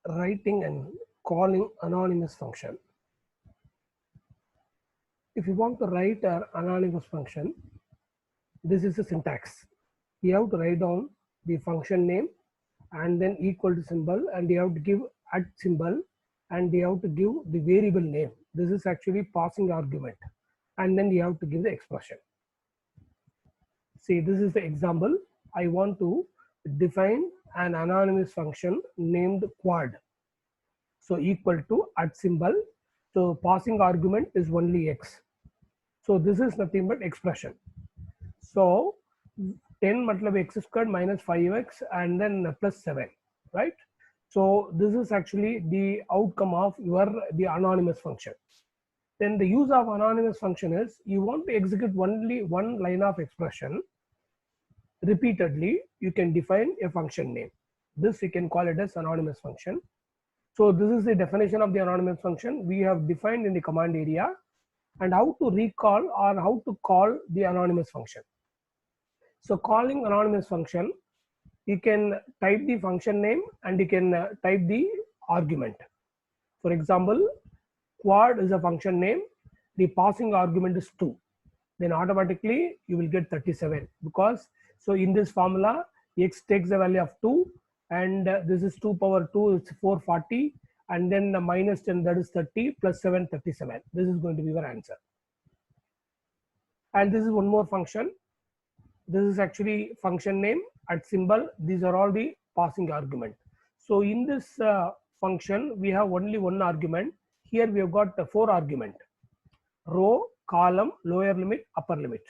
writing and calling anonymous function. If you want to write an anonymous function, this is the syntax. You have to write down the function name and then equal to symbol, and you have to give at symbol, and you have to give the variable name. This is actually passing argument, and then you have to give the expression. See, this is the example. I want to define an anonymous function named quad. So equal to at symbol. So passing argument is only x. So this is nothing but expression. So 10 matlab x squared minus 5x and then plus 7, right? So this is actually the outcome of the anonymous function. Then the use of anonymous function is you want to execute only one line of expression repeatedly. You can define a function name. This you can call it as anonymous function. So this is the definition of the anonymous function we have defined in the command area, and how to recall or how to call the anonymous function. So calling anonymous function, you can type the function name and you can type the argument. For example, quad is a function name, the passing argument is 2. Then automatically you will get 37, because so in this formula x takes the value of 2, and this is 2 power 2, it's 440, and then the minus 10, that is 30, plus 7, 37. This is going to be your answer. And this is one more function. This is actually function name at symbol. These are all the passing argument. So in this function we have only one argument. Here we have got 4 argument: row, column, lower limit, upper limit.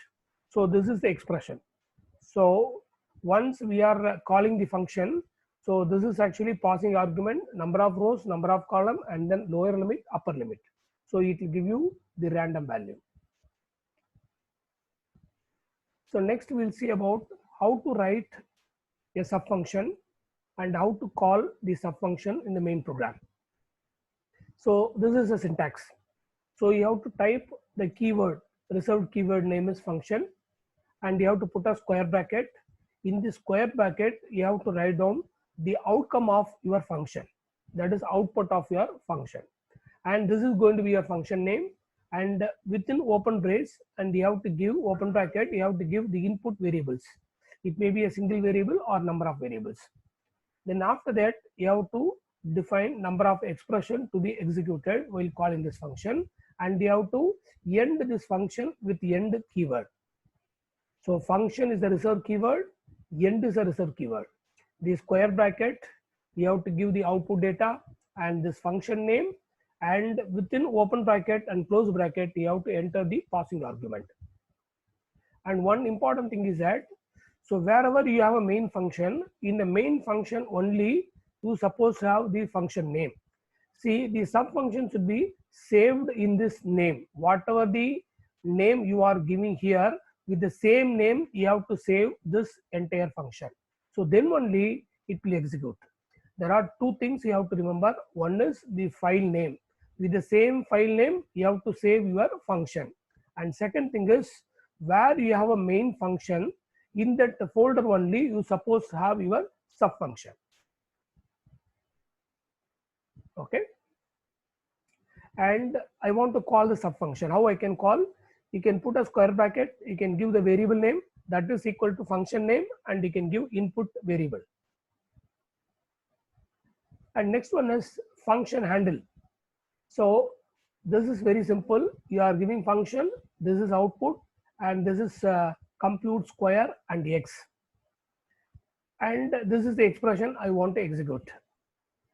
So this is the expression. So once we are calling the function, so this is actually passing argument, number of rows, number of column, and then lower limit, upper limit. So it will give you the random value. So next we'll see about how to write a subfunction and how to call the subfunction in the main program. So this is a syntax. So you have to type the keyword, reserved keyword name is function, and you have to put a square bracket. In the square bracket, you have to write down the outcome of your function, that is output of your function, and this is going to be your function name. And within open brace, and you have to give open bracket, you have to give the input variables. It may be a single variable or number of variables. Then after that, you have to define number of expression to be executed while calling this function, and you have to end this function with end keyword. So function is the reserved keyword, end is a reserved keyword. The square bracket, you have to give the output data and this function name, and within open bracket and close bracket you have to enter the passing argument. And one important thing is that, so wherever you have a main function, in the main function only you suppose to have the function name. See, the sub function should be saved in this name. Whatever the name you are giving here, with the same name you have to save this entire function. So then only it will execute. There are 2 things you have to remember. One is the file name. With the same file name you have to save your function. And second thing is, where you have a main function, in that folder only you suppose to have your sub function. Okay. And I want to call the sub function. How I can call? You can put a square bracket, you can give the variable name that is equal to function name, and you can give input variable. And next one is function handle. So this is very simple. You are giving function, this is output, and this is compute square and x, and this is the expression I want to execute,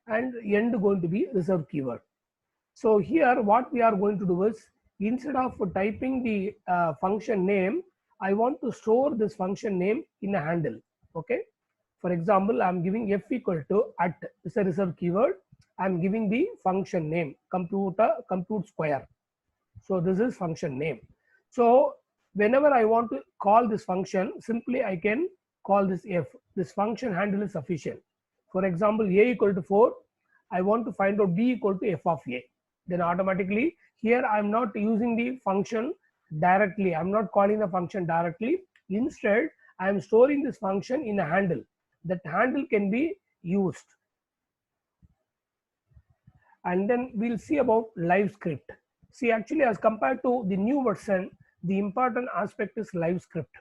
and end going to be reserved keyword. So here what we are going to do is, instead of typing the function name, I want to store this function name in a handle. Okay. For example, I am giving f equal to at, is a reserved keyword. I am giving the function name compute square. So this is function name. So whenever I want to call this function, simply I can call this f. This function handle is sufficient. For example, a equal to 4, I want to find out b equal to f of a. Then automatically here I am not using the function directly. I am not calling the function directly. Instead, I am storing this function in a handle. That handle can be used. and then we'll see about live script. See, actually, as compared to the new version, the important aspect is live script.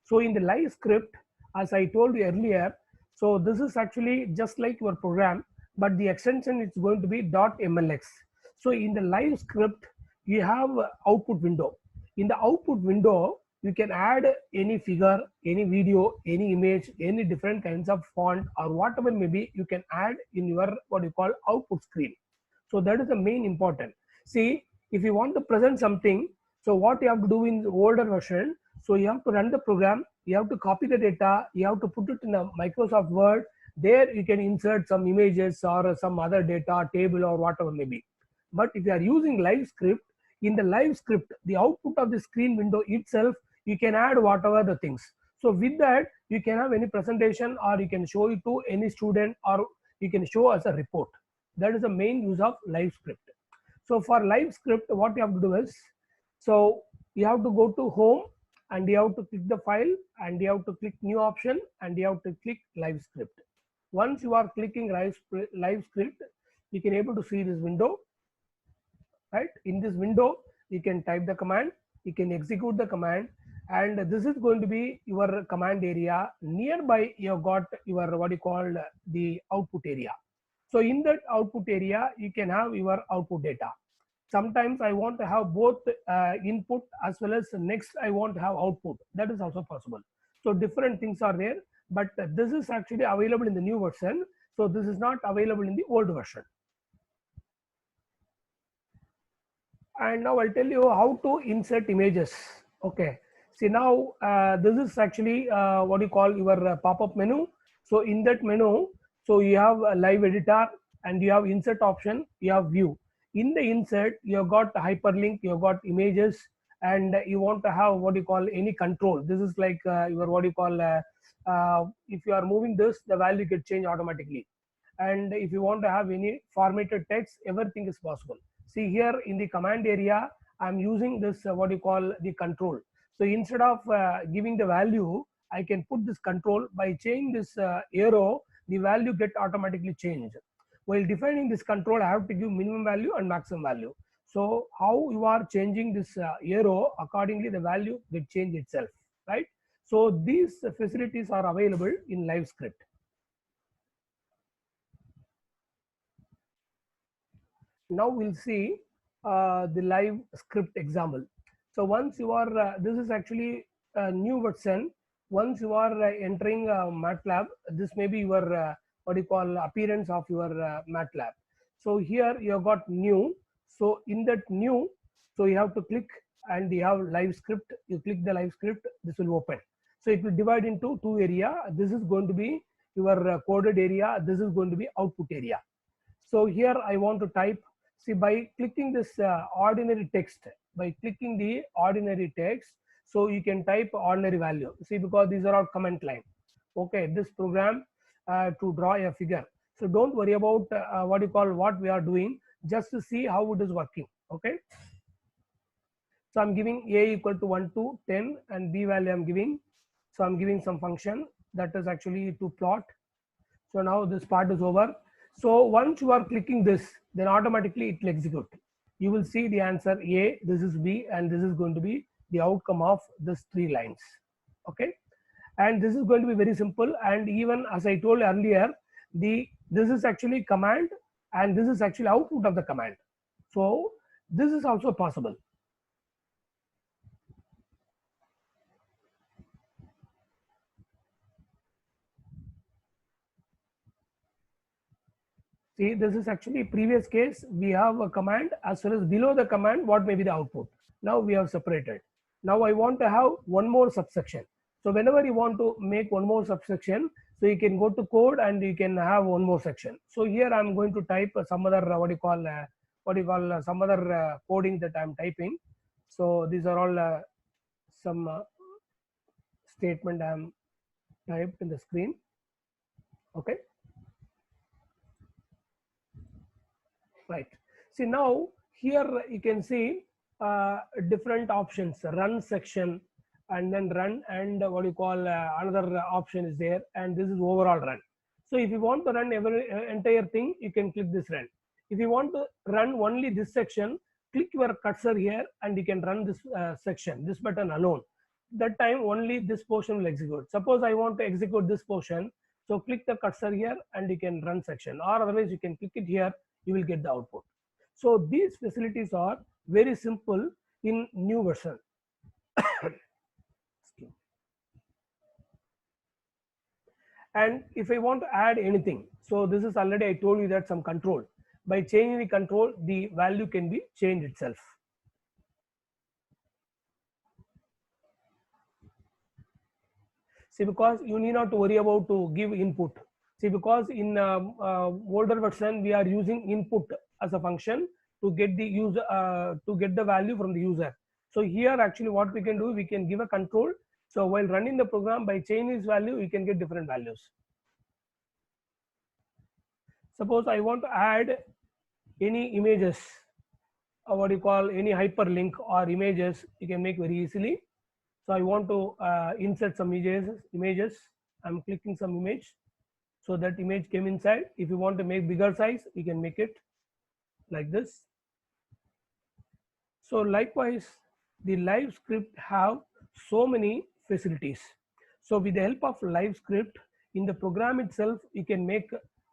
So in the live script, as I told you earlier, so this is actually just like your program, but the extension is going to be .mlx. So in the live script, you have output window. In the output window, you can add any figure, any video, any image, any different kinds of font or whatever maybe you can add in your what you call output screen. So that is the main important. See, if you want to present something, so what you have to do in the older version, so you have to run the program, you have to copy the data, you have to put it in a Microsoft Word. There you can insert some images or some other data table or whatever may be. But if you are using live script, in the live script, the output of the screen window itself, you can add whatever the things. So with that, you can have any presentation or you can show it to any student or you can show as a report. That is the main use of live script. So for live script, what you have to do is, so you have to go to home and you have to click the file and you have to click new option and you have to click live script. Once you are clicking live script, you can able to see this window, right? In this window, you can type the command, you can execute the command, and this is going to be your command area. Nearby, you have got your what you call the output area. So in that output area, you can have your output data. Sometimes I want to have both input as well as next I want to have output. That is also possible. So different things are there, but this is actually available in the new version. So this is not available in the old version. And now I'll tell you how to insert images. Okay. See, now this is actually what you call your pop-up menu. So in that menu, so you have a live editor and you have insert option, you have view. In the insert, you have got hyperlink, you have got images, and you want to have what you call any control. This is like your what you call if you are moving this, the value gets changed automatically. And if you want to have any formatted text, everything is possible. See here in the command area, I'm using this what you call the control. So instead of giving the value, I can put this control by changing this arrow, the value get automatically changed. While defining this control, I have to give minimum value and maximum value. So how you are changing this arrow, accordingly the value get changed itself, right? So these facilities are available in live script. Now we'll see the live script example. So once you are, this is actually a new version. Once you are entering MATLAB, this may be your what you call appearance of your MATLAB. So here you have got new. So in that new, so you have to click and you have live script. You click the live script, this will open. So it will divide into two area. This is going to be your coded area. This is going to be output area. So here I want to type. See, by clicking this ordinary text, by clicking the ordinary text, so you can type ordinary value. See, because these are all comment line. Okay, this program to draw a figure. So don't worry about what you call what we are doing, just to see how it is working. Okay. So I'm giving a equal to 1 to 10 and b value I'm giving. So I'm giving some function that is actually to plot. So now this part is over. So once you are clicking this, then automatically it will execute. You will see the answer A, this is B, and this is going to be the outcome of these 3 lines. Okay. And this is going to be very simple. And even as I told earlier, this is actually command and this is actually output of the command. So this is also possible. See, this is actually previous case. We have a command as well as below the command, what may be the output. Now we have separated. Now I want to have one more subsection. So whenever you want to make one more subsection, so you can go to code and you can have one more section. So here I'm going to type some other some other coding that I'm typing. So these are all some statement I'm typed in the screen. Okay. Right. See, now here you can see different options, run section and then run, and what you call another option is there, and this is overall run. So if you want to run every entire thing, you can click this run. If you want to run only this section, click your cursor here and you can run this section, this button alone. That time only this portion will execute. Suppose I want to execute this portion, so click the cursor here and you can run section, or otherwise you can click it here, you will get the output. So these facilities are very simple in new version. And if I want to add anything, so this is already I told you that some control. By changing the control, the value can be changed itself. See, because you need not to worry about to give input. See, because in older version we are using input as a function to get the user to get the value from the user. So here actually what we can do, we can give a control. So while running the program, by changing this value, you can get different values. Suppose I want to add any images, or what you call any hyperlink or images, you can make very easily. So I want to insert some images. I'm clicking some image. So that image came inside. If you want to make bigger size, you can make it like this. So likewise, the live script have so many facilities. So with the help of live script, in the program itself, you can make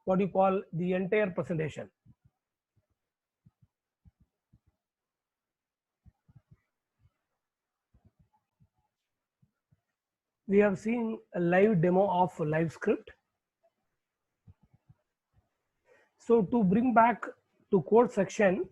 what you call the entire presentation. We have seen a live demo of live script. So to bring back to code section,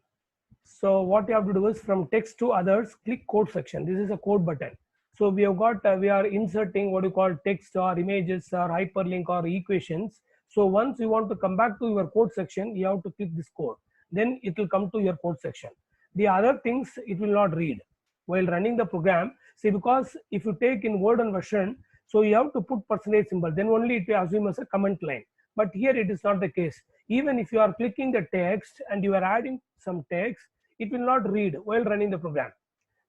so what you have to do is from text to others, click code section. This is a code button. So we have got, we are inserting what you call text or images or hyperlink or equations. So once you want to come back to your code section, you have to click this code. Then it will come to your code section. The other things it will not read while running the program. See, because if you take in word and version, so you have to put percentage symbol, then only it will assume as a comment line. But here it is not the case. Even if you are clicking the text and you are adding some text, it will not read while running the program.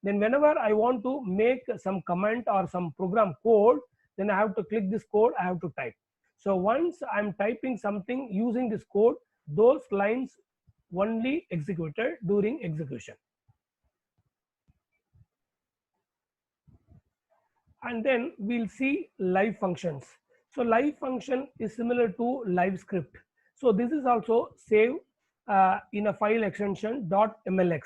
Then whenever I want to make some comment or some program code, then I have to click this code, I have to type. So once I'm typing something using this code, those lines only executed during execution. And then we'll see live functions. So live function is similar to live script. So this is also saved in a file extension .mlx.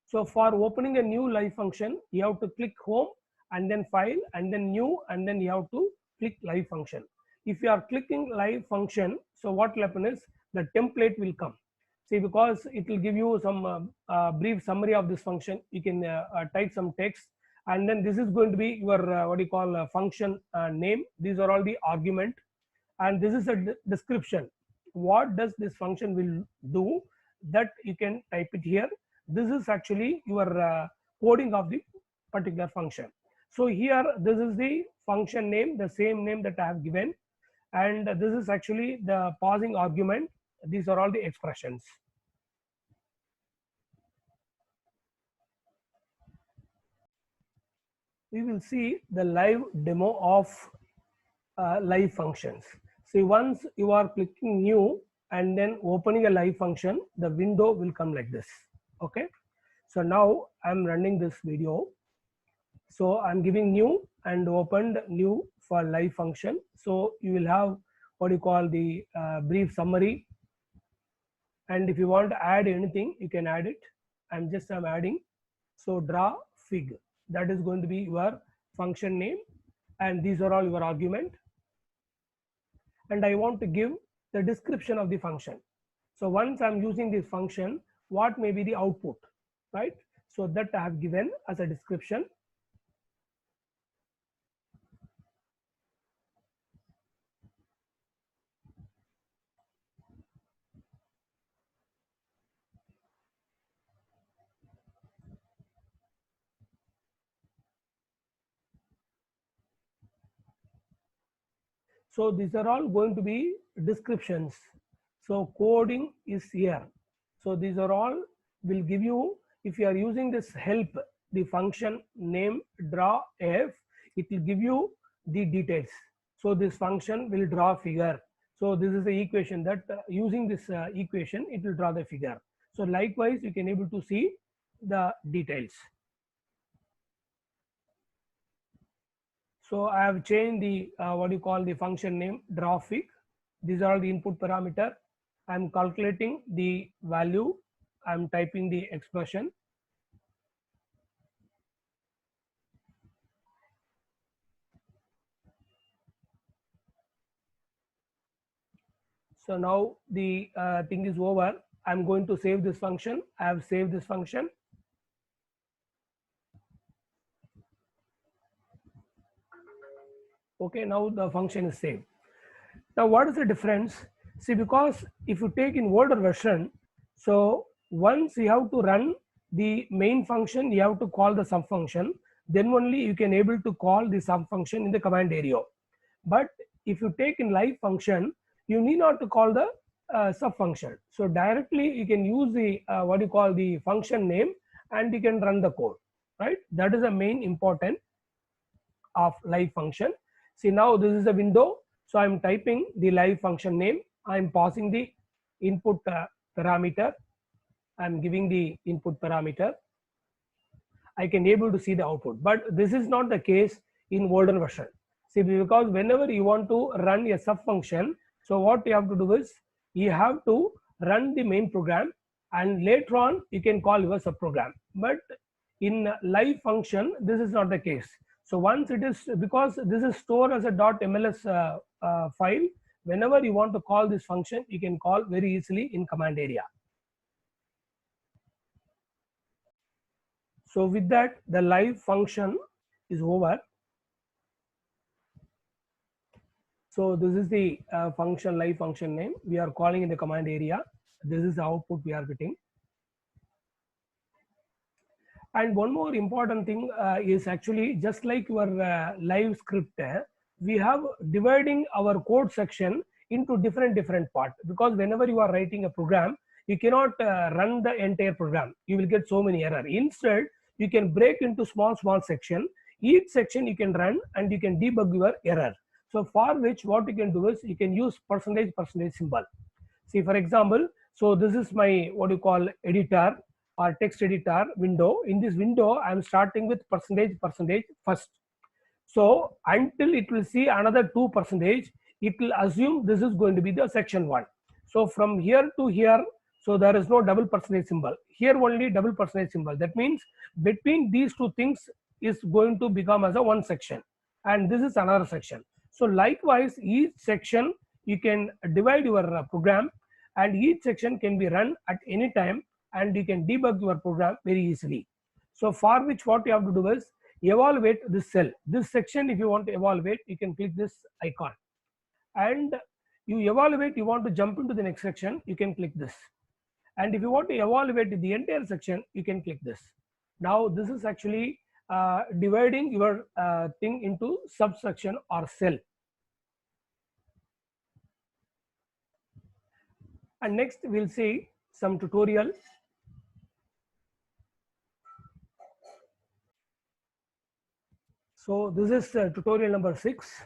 So for opening a new live function, you have to click home and then file and then new, and then you have to click live function. If you are clicking live function, so what will happen is the template will come. See, because it will give you some brief summary of this function. You can type some text, and then this is going to be your what you call function name. These are all the argument, and this is a description. What does this function will do, that you can type it here. This is actually your coding of the particular function. So here this is the function name, the same name that I have given, and this is actually the pausing argument. These are all the expressions. We will see the live demo of live functions. See, once you are clicking new and then opening a live function, the window will come like this. Okay, so now I'm running this video. So I'm giving new and opened new for live function. So you will have what you call the brief summary, and if you want to add anything, you can add it. I'm adding. So draw fig, that is going to be your function name, and these are all your argument. And I want to give the description of the function. So once I'm using this function, what may be the output, right? So that I have given as a description. So these are all going to be descriptions. So coding is here. So these are all will give you, if you are using this help, the function name draw f, it will give you the details. So this function will draw figure. So this is the equation that using this equation, it will draw the figure. So likewise, you can able to see the details. So I have changed the what you call the function name graphic. These are the input parameter. I am calculating the value. I am typing the expression. So now the thing is over. I'm going to save this function. I have saved this function. Okay, now the function is saved. Now what is the difference? See, because if you take in older version, so once you have to run the main function, you have to call the sub function, then only you can able to call the sub function in the command area. But if you take in live function, you need not to call the sub function. So directly you can use the what you call the function name, and you can run the code, right? That is the main important of live function. See, now this is a window. So I'm typing the live function name. I'm passing the input parameter. I'm giving the input parameter. I can able to see the output, but this is not the case in older version. See, because whenever you want to run a sub function, so what you have to do is you have to run the main program, and later on you can call your sub program. But in live function, this is not the case. So once it is, because this is stored as a .mls file, whenever you want to call this function, you can call very easily in command area. So with that, the live function is over. So this is the function, live function name. We are calling in the command area. This is the output we are getting. And one more important thing is actually just like your live script, we have dividing our code section into different part, because whenever you are writing a program, you cannot run the entire program. You will get so many errors. Instead, you can break into small section. Each section you can run and you can debug your error. So for which what you can do is you can use percentage symbol. See, for example, so this is my what you call editor or text editor window. In this window, I am starting with percentage first. So until it will see another 2%, it will assume this is going to be the section 1. So from here to here, so there is no double percentage symbol. Here only double percentage symbol. That means between these two things is going to become as a one section, and this is another section. So likewise, each section you can divide your program, and each section can be run at any time, and you can debug your program very easily. So for which what you have to do is evaluate this cell, this section. If you want to evaluate, you can click this icon, and you evaluate, you want to jump into the next section, you can click this. And if you want to evaluate the entire section, you can click this. Now this is actually dividing your thing into subsection or cell. And next we'll see some tutorial. So this is tutorial number 6.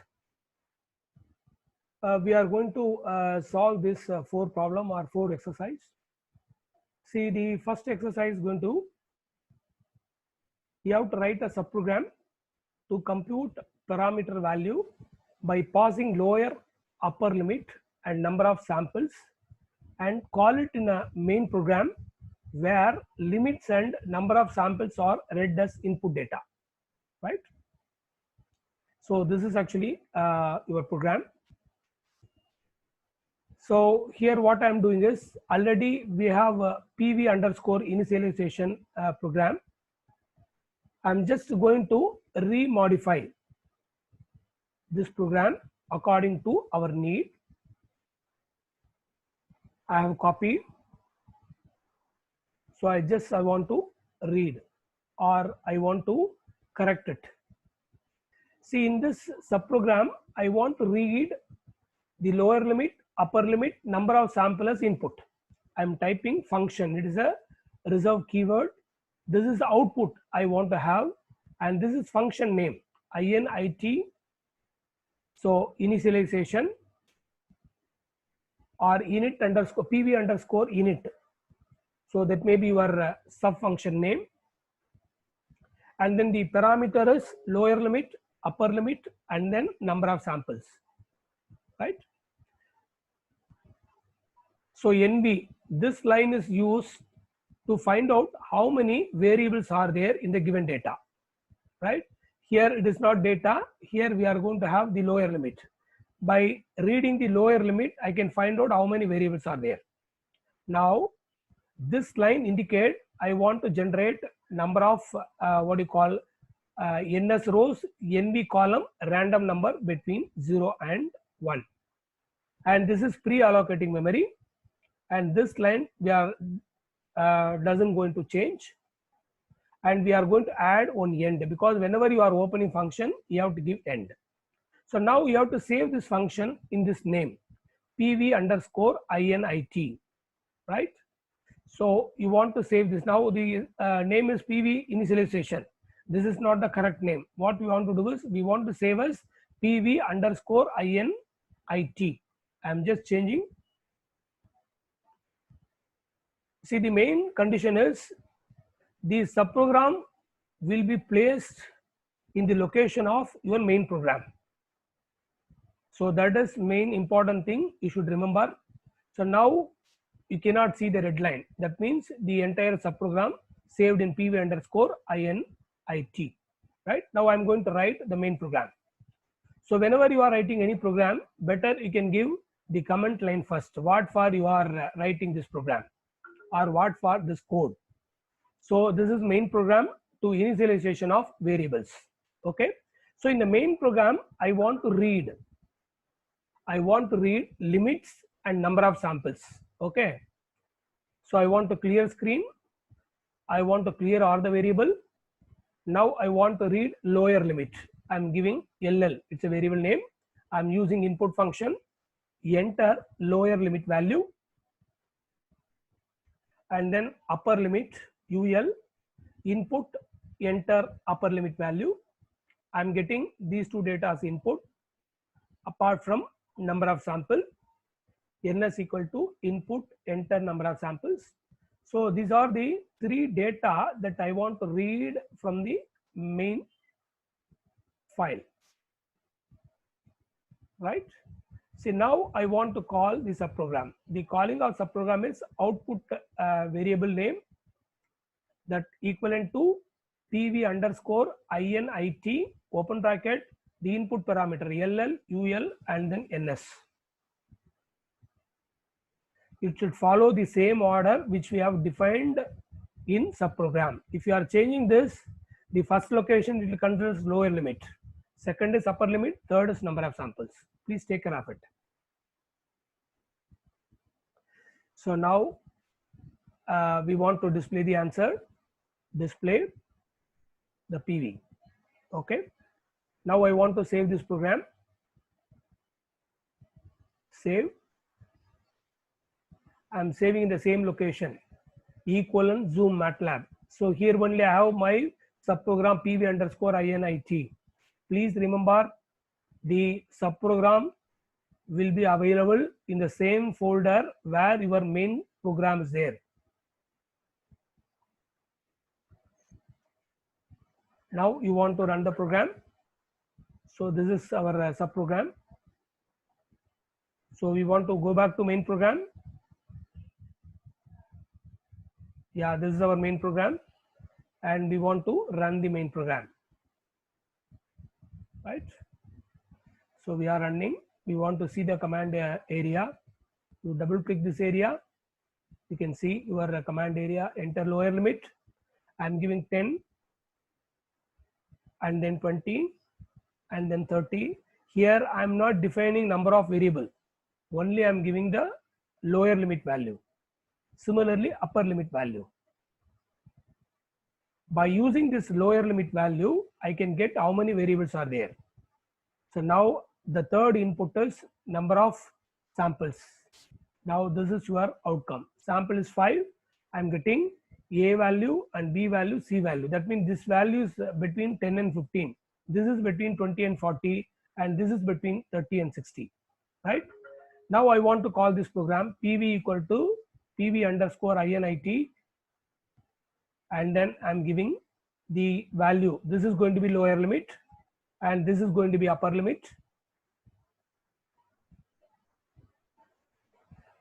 We are going to solve this 4 problem or 4 exercise. See, the first exercise is going to, you have to write a subprogram to compute parameter value by passing lower, upper limit and number of samples, and call it in a main program where limits and number of samples are read as input data, right? So this is actually your program. So here what I am doing is, already we have a PV underscore initialization program. I'm just going to remodify this program according to our need. I have copied. So I want to read, or I want to correct it. See, in this subprogram, I want to read the lower limit, upper limit, number of samples input. I'm typing function. It is a reserved keyword. This is the output I want to have, and this is function name, init. So initialization. or init underscore pv underscore init. So that may be your sub function name. And then the parameter is lower limit, upper limit, and then number of samples, right? So NB, this line is used to find out how many variables are there in the given data, right? Here it is not data. Here we are going to have the lower limit. By reading the lower limit, I can find out how many variables are there. Now, this line indicate I want to generate number of what you call NS rows, NB column, random number between 0 and 1. And this is pre-allocating memory. And this line we are doesn't going to change. And we are going to add one end, because whenever you are opening function, you have to give end. So now you have to save this function in this name, pv underscore init, right? So you want to save this. Now the name is pv initialization. This is not the correct name. What we want to do is we want to save as pv underscore init. I am just changing. See, the main condition is the subprogram will be placed in the location of your main program. So that is main important thing you should remember. So now you cannot see the red line. That means the entire subprogram saved in pv underscore init, right? Now I'm going to write the main program. So whenever you are writing any program, better you can give the comment line first. What for you are writing this program, or what for this code. So this is main program to initialization of variables. Okay. So in the main program, I want to read limits and number of samples. Okay. So I want to clear screen. I want to clear all the variable. Now I want to read lower limit. I'm giving LL. It's a variable name. I'm using input function. Enter lower limit value. And then upper limit UL, input, enter upper limit value. I'm getting these two data as input, apart from number of sample, NS equal to input, enter number of samples. So these are the three data that I want to read from the main file, right? See, now I want to call the subprogram. The calling of subprogram is output variable name that equivalent to pv underscore init, open bracket, the input parameter LL, UL, and then NS. It should follow the same order which we have defined in subprogram. If you are changing this, the first location it will consider lower limit, second is upper limit, third is number of samples. Please take care of it. So now we want to display the answer, display the PV. Okay. Now I want to save this program. Save. I'm saving in the same location, equivalent zoom MATLAB. So here only I have my subprogram pv underscore init. Please remember, the subprogram will be available in the same folder where your main program is there. Now you want to run the program. So this is our subprogram. So we want to go back to main program. Yeah, this is our main program, and we want to run the main program, right? So we are running. We want to see the command area. You double click this area. You can see your command area. Enter lower limit. I'm giving 10, and then 20, and then 30. Here I'm not defining number of variable. Only I'm giving the lower limit value. Similarly, upper limit value. By using this lower limit value, I can get how many variables are there. So now the third input is number of samples. Now this is your outcome. Sample is 5. I'm getting A value and B value, C value. That means this value is between 10 and 15. This is between 20 and 40, and this is between 30 and 60, right? Now I want to call this program PV equal to PV underscore INIT, and then I'm giving the value. This is going to be lower limit and this is going to be upper limit,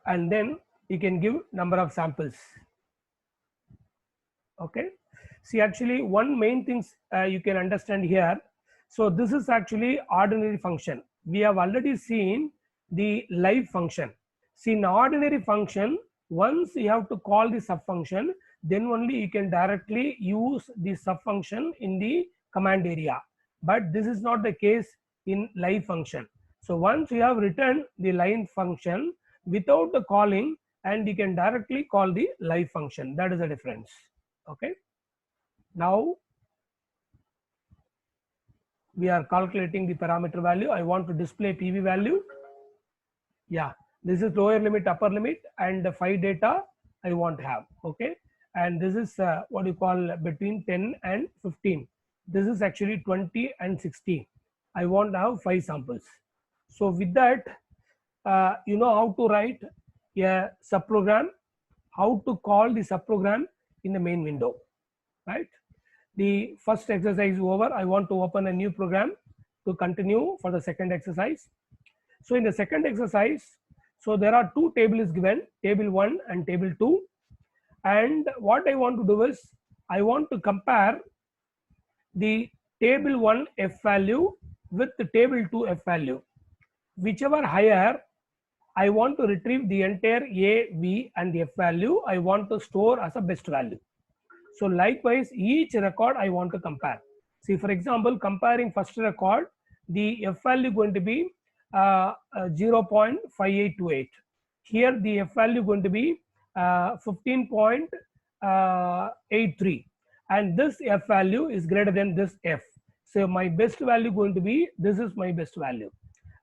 and then you can give number of samples. Okay, see, actually one main things you can understand here. So this is actually ordinary function. We have already seen the live function. See, in ordinary function, once you have to call the subfunction, then only you can directly use the subfunction in the command area. But this is not the case in live function. So once you have written the line function without the calling, and you can directly call the live function. That is the difference. Okay, now we are calculating the parameter value. I want to display PV value. Yeah, this is lower limit, upper limit, and the 5 data I want to have. Okay, and this is what you call between 10 and 15. This is actually 20 and 60. I want to have 5 samples. So with that, you know how to write a subprogram, how to call the subprogram in the main window, right? The first exercise is over. I want to open a new program to continue for the second exercise. So in the second exercise, so there are 2 tables given, table 1 and table 2. And what I want to do is, I want to compare the table 1 F value with the table 2 F value. Whichever higher, I want to retrieve the entire A, B and the F value. I want to store as a best value. So likewise, each record I want to compare. See, for example, comparing first record, the F value going to be 0.5828. Here the F value going to be 15.83, and this F value is greater than this F. So my best value going to be, this is my best value.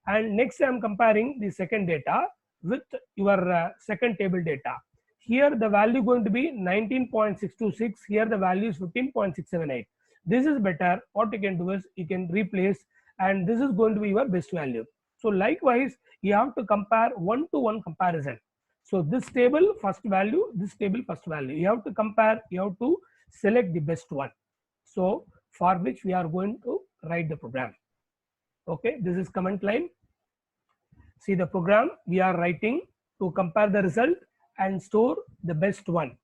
And next I am comparing the second data with your second table data. Here the value going to be 19.626. Here the value is 15.678. This is better. What you can do is, you can replace, and this is going to be your best value. So likewise, you have to compare one-to-one comparison. So this table first value, this table first value. You have to compare. You have to select the best one. So for which we are going to write the program. Okay, this is command line. See the program we are writing to compare the result and store the best one.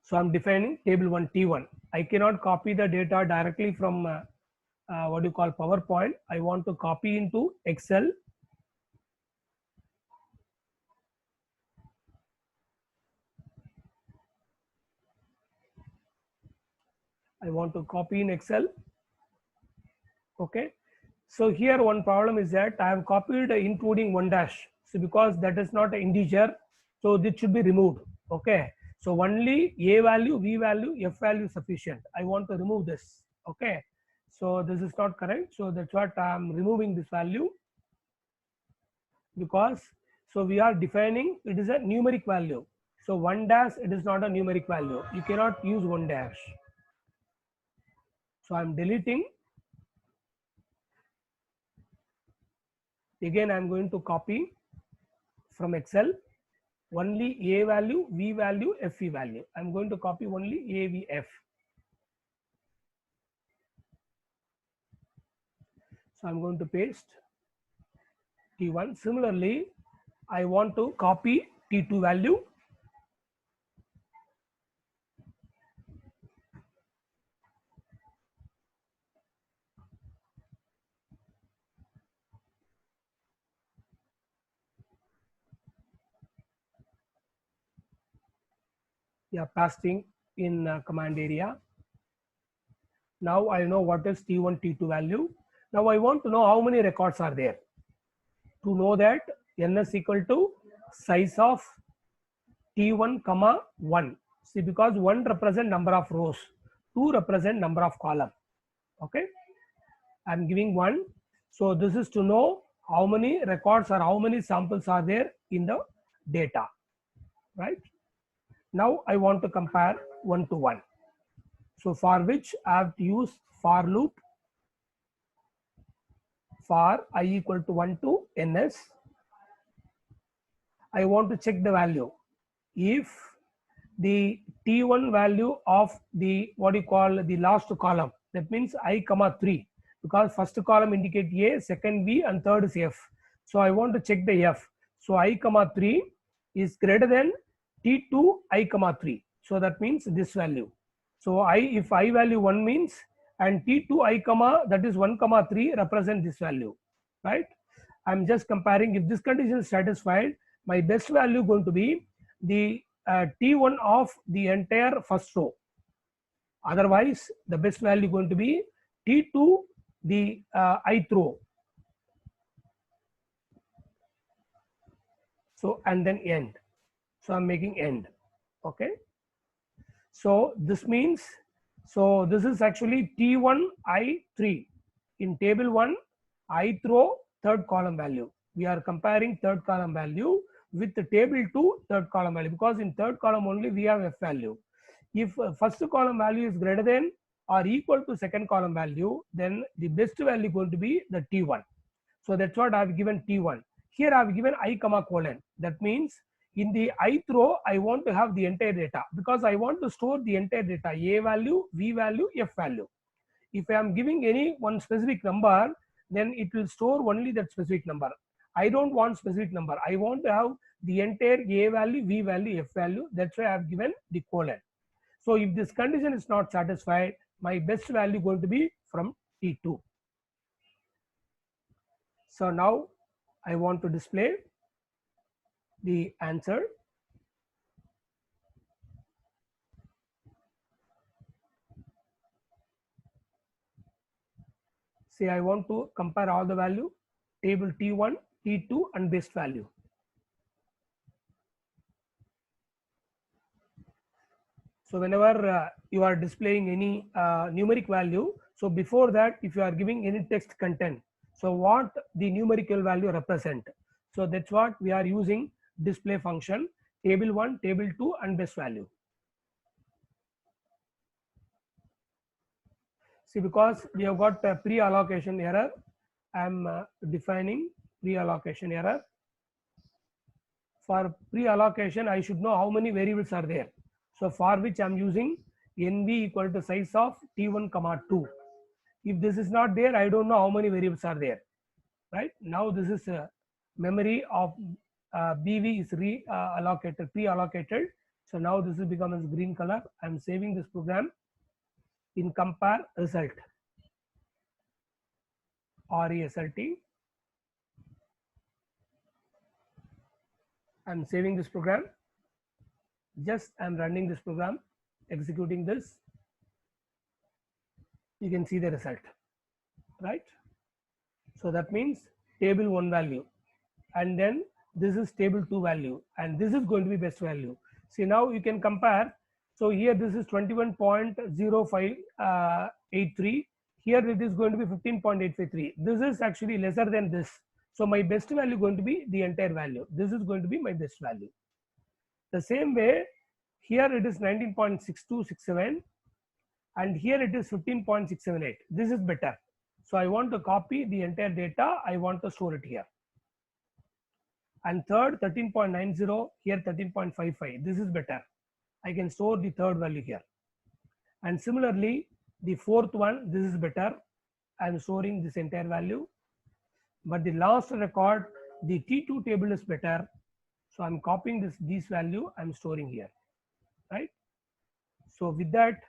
So I'm defining table 1 T1. I cannot copy the data directly from what you call PowerPoint. I want to copy into Excel. I want to copy in Excel. Okay. So here one problem is that I have copied including 1 dash. So because that is not an integer, so this should be removed. Okay. So only A value, V value, F value sufficient. I want to remove this. Okay. So this is not correct. So that's what I am removing this value, because so we are defining it is a numeric value. So 1 dash, it is not a numeric value. You cannot use 1 dash. So I'm deleting. Again, I'm going to copy from Excel only A value, V value, FE value. I'm going to copy only A, V, F. So I'm going to paste T1. Similarly, I want to copy T2 value. Yeah, pasting in command area. Now I know what is T1, T2 value. Now I want to know how many records are there. To know that, ns equal to size of T1 comma 1. See, because 1 represent number of rows, 2 represent number of column. Okay, I'm giving 1. So this is to know how many records or how many samples are there in the data, right? Now I want to compare 1 to 1. So for which I have to use for loop. for I equal to 1 to ns, I want to check the value. If the T1 value of the what you call the last column, that means I comma 3, because first column indicate A, second B, and third is F. So I want to check the F. So I comma 3 is greater than T2 I comma 3. So that means this value. So if I value 1 means, and T2 I comma, that is 1 comma 3 represent this value, right? I'm just comparing. If this condition is satisfied, my best value going to be the T1 of the entire first row. Otherwise, the best value going to be T2 the ith row. So and then end. So I'm making end. Okay. So this means, so this is actually T1 I3 in table 1 ith row third column value. We are comparing third column value with the table 2 third column value, because in third column only we have F value. If first column value is greater than or equal to second column value, then the best value going to be the T1. So that's what I have given T1. Here I have given I comma colon. That means in the ith row I want to have the entire data, because I want to store the entire data, A value, V value, F value. If I am giving any one specific number, then it will store only that specific number. I don't want specific number. I want to have the entire A value, V value, F value. That's why I have given the colon. So if this condition is not satisfied, my best value going to be from T2. So now I want to display the answer. Say I want to compare all the value, table T1, T2 and best value. So whenever you are displaying any numeric value, so before that, if you are giving any text content, so what the numerical value represent. So that's what we are using display function, table 1, table 2 and best value. See, because we have got a pre-allocation error, I am defining pre-allocation error. For pre-allocation, I should know how many variables are there. So for which I am using nv equal to size of T1 comma 2. If this is not there, I don't know how many variables are there. Right now, this is memory of BV is allocated, pre-allocated. So now this will become as green color. I am saving this program in compare result, RESLT. I am saving this program. Just I am running this program, executing this. You can see the result, right? So that means table 1 value, and then this is table 2 value, and this is going to be best value. See, now you can compare. So here this is 21.0583. Here it is going to be 15.853. This is actually lesser than this. So my best value going to be the entire value. This is going to be my best value. The same way, here it is 19.6267 and here it is 15.678. This is better. So I want to copy the entire data. I want to store it here. And third 13.90, here 13.55. This is better. I can store the third value here. And similarly, the fourth one, this is better. I am storing this entire value. But the last record, the T2 table is better. So I'm copying this value, I'm storing here, right? So with that,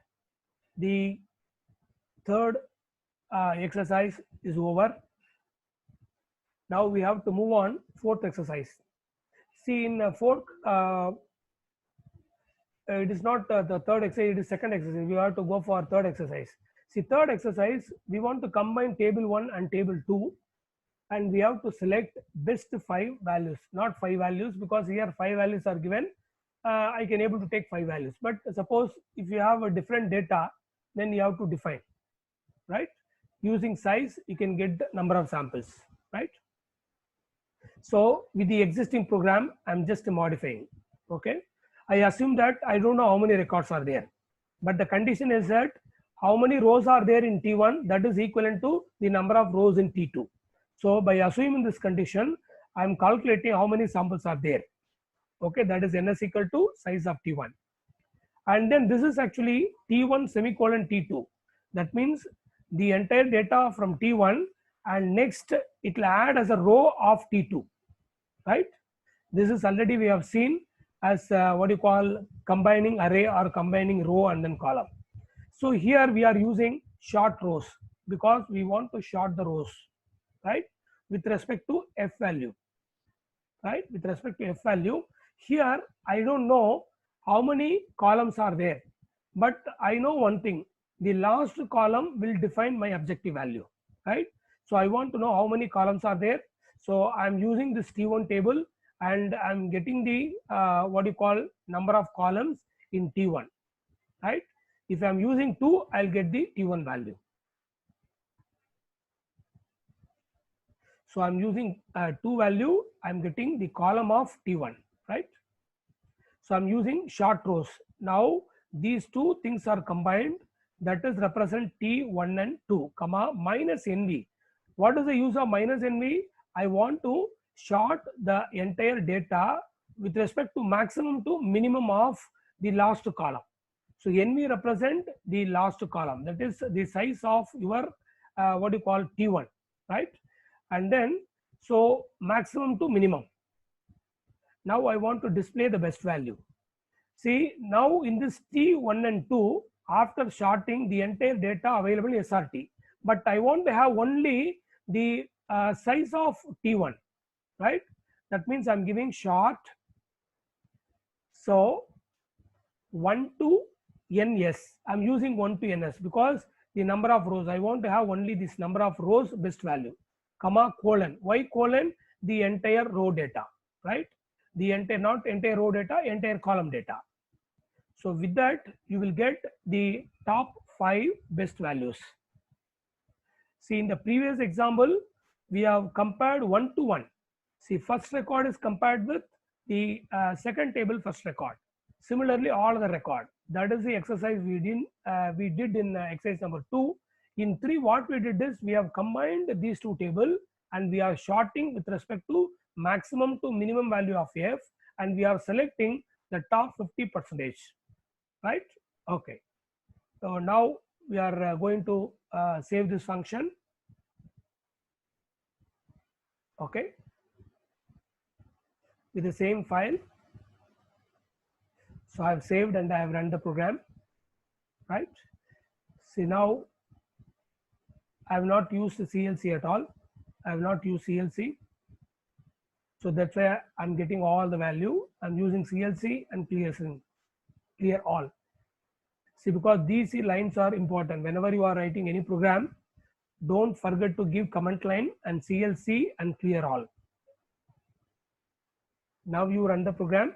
the third exercise is over. Now we have to move on fourth exercise. See, in fourth, it is not the third exercise, it is second exercise. We have to go for third exercise. See, third exercise, we want to combine table 1 and table 2. And we have to select best 5 values, not 5 values, because here 5 values are given. I can able to take 5 values. But suppose if you have a different data, then you have to define, right? Using size, you can get the number of samples, right? So with the existing program, I'm just modifying, okay? I assume that I don't know how many records are there, but the condition is that how many rows are there in T1, that is equivalent to the number of rows in T2. So by assuming this condition, I am calculating how many samples are there. Okay, that is ns equal to size of T1. And then this is actually T1 semicolon T2. That means the entire data from T1, and next it will add as a row of T2, right? This is already we have seen as what you call combining array or combining row and then column. So here we are using short rows because we want to short the rows, right? With respect to f value, right? With respect to f value, here I don't know how many columns are there, but I know one thing: the last column will define my objective value, right? So I want to know how many columns are there. So I'm using this T1 table and I'm getting the what you call number of columns in T1, right? If I'm using 2, I'll get the T1 value. So I'm using 2 value, I'm getting the column of T1, right? So I'm using short rows. Now these two things are combined, that is represent T1 and 2, comma minus NV. What is the use of minus NV? I want to short the entire data with respect to maximum to minimum of the last column. So NV represent the last column, that is the size of your what you call T1, right? And then so maximum to minimum. Now I want to display the best value. See, now in this T1 and 2, after sorting the entire data available in SRT, but I want to have only the size of T1, right? That means I'm giving short. So 1 to ns, I'm using 1 to ns because the number of rows, I want to have only this number of rows best value, comma colon. Why colon? The entire row data, right? The entire, not entire row data, entire column data. So with that, you will get the top 5 best values. See, in the previous example, we have compared 1 to 1. See, first record is compared with the second table first record. Similarly, all the record. That is the exercise we did in exercise number 2. In 3, what we did is we have combined these two tables and we are sorting with respect to maximum to minimum value of f, and we are selecting the top 50%, right? Okay. So now we are going to save this function. Okay. With the same file. So I have saved and I have run the program, right? See, now I have not used the CLC at all. I have not used CLC. So that's why I'm getting all the value. I'm using CLC and clear all. See, because these lines are important. Whenever you are writing any program, don't forget to give comment line and CLC and clear all. Now you run the program.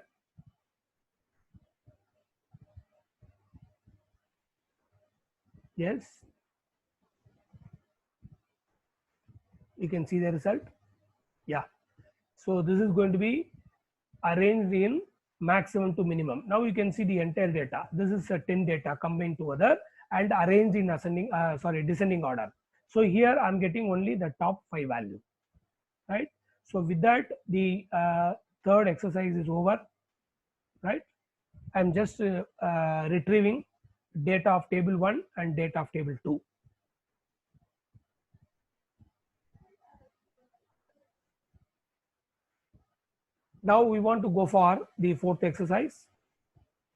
Yes. You can see the result. Yeah. So this is going to be arranged in maximum to minimum. Now you can see the entire data. This is a 10 data combined together and arranged in descending order. So here I'm getting only the top 5 value, right? So with that, the third exercise is over, right? I'm just retrieving data of table 1 and data of table 2. Now we want to go for the fourth exercise,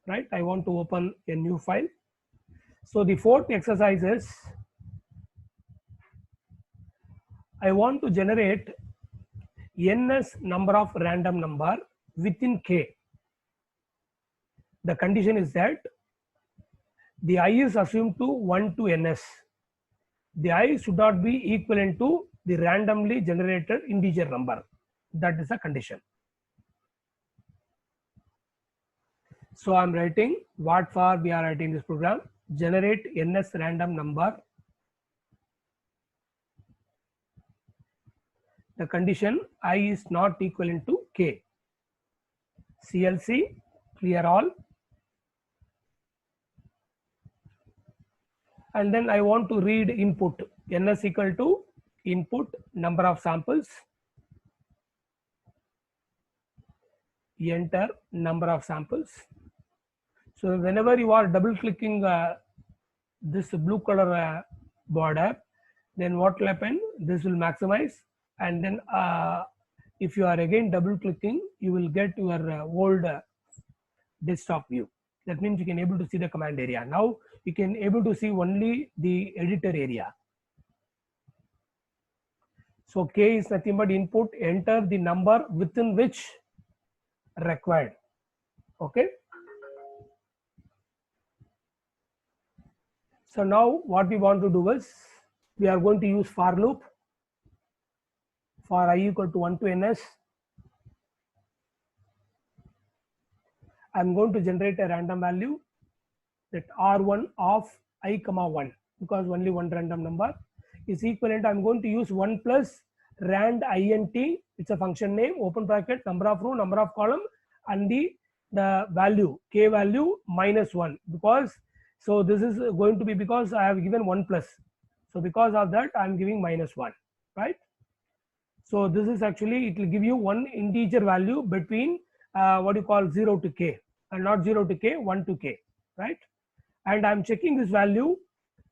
right? I want to open a new file. So the fourth exercise is, I want to generate ns number of random number within k. The condition is that the I is assumed to 1 to ns. The I should not be equivalent to the randomly generated integer number. That is the condition. So I'm writing what for we are writing this program: generate ns random number. The condition I is not equivalent to k. CLC clear all. And then I want to read input ns equal to input number of samples, enter number of samples. So whenever you are double clicking this blue color border, then what will happen, this will maximize, and then if you are again double clicking, you will get your old desktop view. That means you can able to see the command area. Now you can able to see only the editor area. So K is nothing but input, enter the number within which required. Okay. So now what we want to do is, we are going to use for loop for I equal to 1 to ns. I'm going to generate a random value, that R1 of I comma 1, because only one random number is equivalent. I'm going to use 1 plus rand int, it's a function name, open bracket, number of row, number of column, and the value, k value minus 1, because so this is going to be, because I have given 1 plus, so because of that I'm giving minus 1, right? So this is actually, it will give you one integer value between what you call 0 to k, and not 0 to k, 1 to k, right? And I'm checking this value.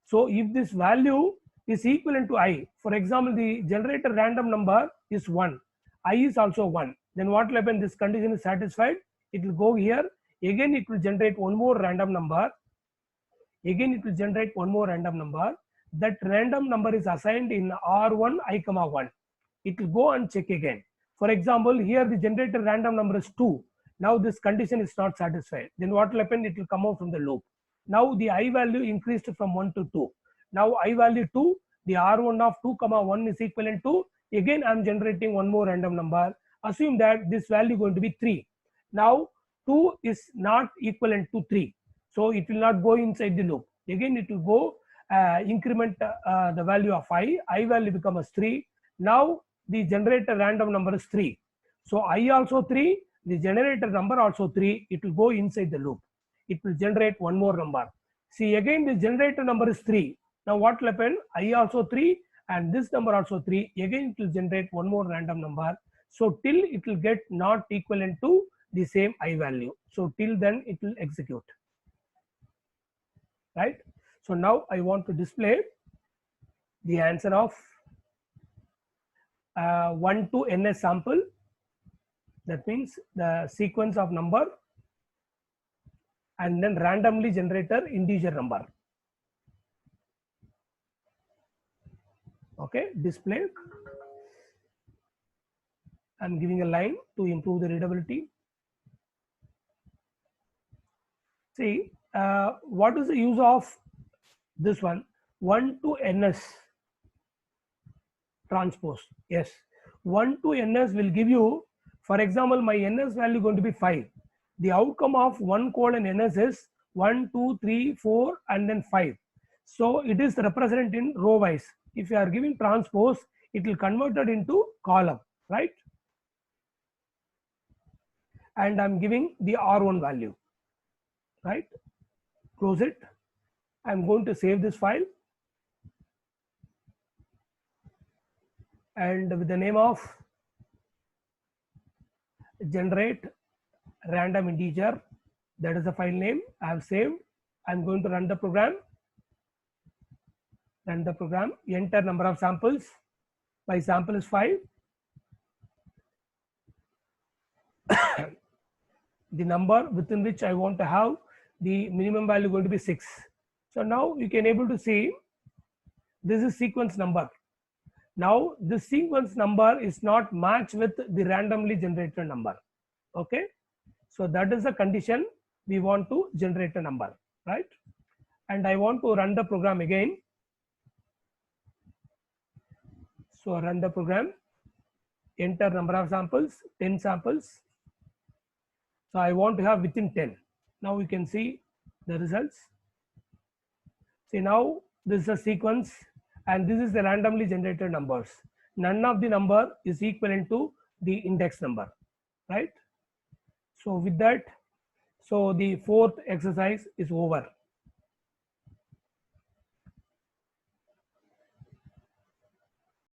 So if this value is equivalent to I, for example, the generator random number is 1, I is also 1, then what will happen, this condition is satisfied, it will go here, again it will generate one more random number, again it will generate one more random number, that random number is assigned in R1 I comma 1. It will go and check again. For example, here the generator random number is 2. Now this condition is not satisfied. Then what will happen? It will come out from the loop. Now the I value increased from 1 to 2. Now I value 2, the R1 of 2 comma 1 is equivalent to, again I am generating one more random number. Assume that this value is going to be 3. Now 2 is not equivalent to 3. So it will not go inside the loop. Again it will go increment the value of I value becomes 3. Now the generator random number is 3. So I also 3, the generator number also 3, it will go inside the loop. It will generate one more number. See, again the generator number is 3. Now what will happen? I also 3 and this number also 3. Again it will generate one more random number. So till it will get not equivalent to the same I value. So till then it will execute. Right? So now I want to display the answer of 1 to ns sample. That means the sequence of number and then randomly generator integer number. Okay, display. I'm giving a line to improve the readability. See, what is the use of this one? 1 to ns transpose. Yes, 1 to ns will give you, for example, my ns value going to be 5. The outcome of 1 colon ns is 1, 2, 3, 4 and then 5. So it is represented in row wise. If you are giving transpose, it will convert it into column, right? And I'm giving the R1 value, right? Close it. I'm going to save this file and with the name of generate random integer, that is the file name I have saved. I'm going to run the program. Run the program, enter number of samples. My sample is 5. The number within which I want to have the minimum value going to be 6. So now you can able to see this is sequence number. Now this sequence number is not matched with the randomly generated number. Okay, so that is the condition we want to generate a number, right? And I want to run the program again. So run the program, enter number of samples, 10 samples. So I want to have within 10. Now you can see the results. See, now this is a sequence and this is the randomly generated numbers. None of the number is equivalent to the index number, right? So with that, so the fourth exercise is over.